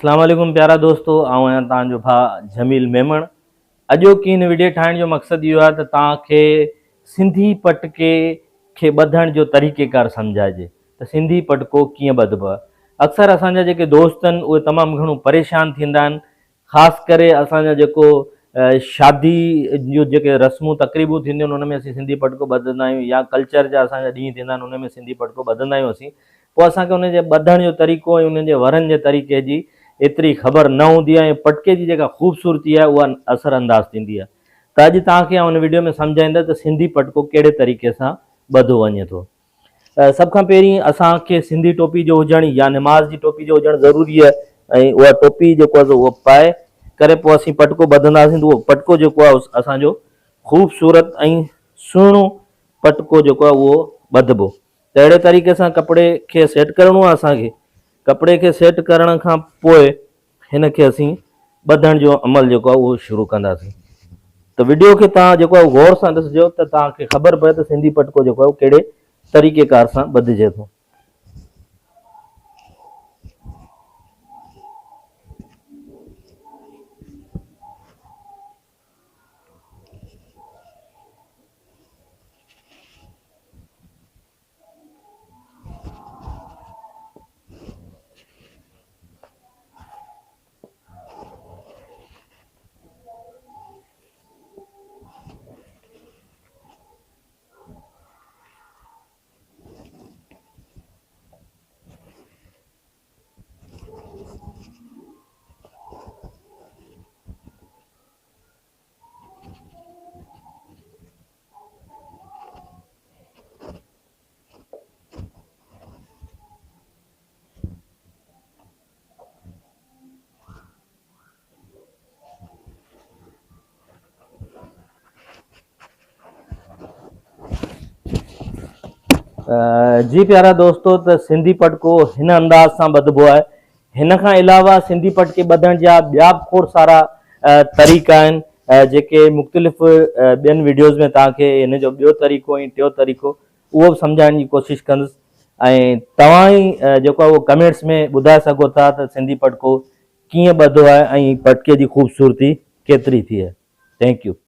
अस्सलाम वालेकुम प्यारा दोस्तों, आऊं आहियां तव्हांजो भाउ जमील मेमण। अॼोकी हिन वीडियो ठाहिण जो मक़सदु इहो आहे त तव्हांखे सिंधी पटके खे ॿधण जो तरीक़ेकार सम्झाइजे त सिंधी पटको कीअं ॿधबो आहे। अक्सर असांजा जेके दोस्त आहिनि उहे तमामु घणो परेशान थींदा आहिनि, ख़ासि करे असांजा जेको शादी जूं जेके रस्मूं तक़रीबूं थींदियूं आहिनि उन में असीं सिंधी पटको ॿधंदा आहियूं, या कल्चर जा असांजा ॾींहं थींदा आहिनि उन में सिंधी पटको ॿधंदा आहियूं असीं। पोइ असांखे उनजे ॿधण जो तरीक़ो ऐं उन्हनि जे वरनि जे तरीक़े जी एतिरी ख़बर न हूंदी आहे ऐं पटके जी जेका ख़ूबसूरती आहे उहा असरअंदाज़ थींदी आहे। त अॼु तव्हांखे आउं हिन वीडियो में सम्झाईंदुसि त सिंधी पटको कहिड़े तरीक़े सां ॿधो वञे थो। सभ खां पहिरीं असांखे सिंधी टोपी जो हुजणु या निमाज़ जी टोपी जो हुजणु ज़रूरी आहे ऐं उहा टोपी जेको आहे उहो पाए करे पोइ असीं पटको ॿधंदासीं त उहो पटको जेको आहे असांजो ख़ूबसूरत ऐं सुहिणो पटको जेको आहे उहो ॿधबो। त अहिड़े तरीक़े सां कपिड़े खे सेट करिणो आहे असांखे। कपिड़े खे सेट करण खां पोइ हिन खे असीं ॿधण जो अमल जेको आहे उहो शुरू कंदासीं। त वीडियो खे तव्हां जेको आहे गौर सां ॾिसिजो त तव्हांखे ख़बर पए त सिंधी पटको जेको आहे उहो कहिड़े तरीक़ेकार सां ॿधिजे थो। जी प्यारा दोस्तों, त सिंधी पटको हिन अंदाज़ सां ॿधबो आहे। हिन खां अलावा सिंधी पटके ॿधण जा ॿिया बि खोड़ सारा तरीक़ा आहिनि जेके मुख़्तलिफ़ ॿियनि वीडियोज़ में तव्हांखे हिन जो ॿियो तरीक़ो ऐं टियों तरीक़ो उहो बि सम्झाइण जी कोशिशि कंदुसि। ऐं तव्हां ई जेको आहे उहो कमेंट्स में ॿुधाए सघो था त सिंधी पटको कीअं ॿधो आहे ऐं पटके जी ख़ूबसूरती केतिरी थी आहे। Thank U.